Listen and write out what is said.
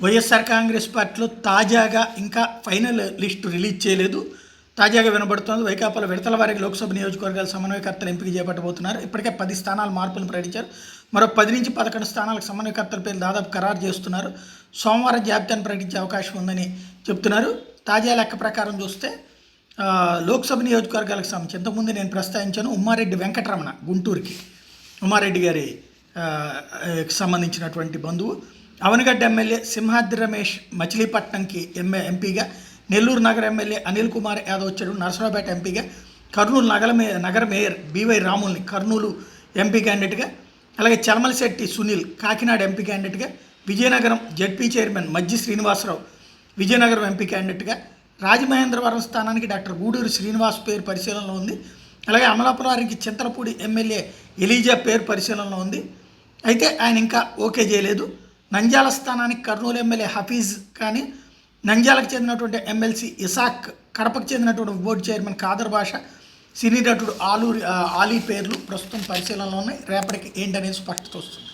వైఎస్ఆర్ కాంగ్రెస్ పార్టీలో తాజాగా ఇంకా ఫైనల్ లిస్టు రిలీజ్ చేయలేదు. తాజాగా వినబడుతోంది వైకాపాలో విడతల వారికి లోక్సభ నియోజకవర్గాల సమన్వయకర్తలు ఎంపిక చేపట్టబోతున్నారు. ఇప్పటికే 10 స్థానాల మార్పులను ప్రకటించారు. మరో 10 నుంచి 11 స్థానాలకు సమన్వయకర్తల పేర్లు దాదాపు ఖరారు చేస్తున్నారు. సోమవారం జాబితాను ప్రకటించే అవకాశం ఉందని చెప్తున్నారు. తాజా లెక్క ప్రకారం చూస్తే లోక్సభ నియోజకవర్గాలకు సంబంధించి ఇంతకుముందు నేను ప్రస్తావించాను ఉమ్మారెడ్డి వెంకటరమణ గుంటూరుకి ఉమ్మారెడ్డి గారి సంబంధించినటువంటి బంధువు, అవనగడ్డ ఎమ్మెల్యే సింహాద్రి రమేష్ మచిలీపట్నంకి ఎంపీగా, నెల్లూరు నగర ఎమ్మెల్యే అనిల్ కుమార్ యాదవ్ వచ్చాడు నరసరావుపేట ఎంపీగా, కర్నూలు నగర మేయర్ బివై రాముల్ని కర్నూలు ఎంపీ క్యాండిడేట్గా, అలాగే చలమలశెట్టి సునీల్ కాకినాడ ఎంపీ క్యాండిడేట్గా, Vizianagaram ZP chairman Majji Srinivasarao Vizianagaram MP క్యాండిడేట్గా, రాజమహేంద్రవరం స్థానానికి డాక్టర్ గూడూరు శ్రీనివాస్ పేరు పరిశీలనలో ఉంది. అలాగే అమలాపురానికి చింతలపూడి ఎమ్మెల్యే ఎలీజా పేరు పరిశీలనలో ఉంది. అయితే ఆయన ఇంకా ఓకే చేయలేదు. నంద్యాల స్థానానికి కర్నూలు ఎమ్మెల్యే హఫీజ్ కానీ, నంద్యాలకు చెందినటువంటి ఎమ్మెల్సీ ఇసాక్, కడపకు చెందినటువంటి బోర్డు చైర్మన్ ఖాదర్ బాషా, సినీ నటుడు ఆలీ పేర్లు ప్రస్తుతం పరిశీలనలో ఉన్నాయి. రేపటికి ఏంటనేది స్పష్టత వస్తుంది.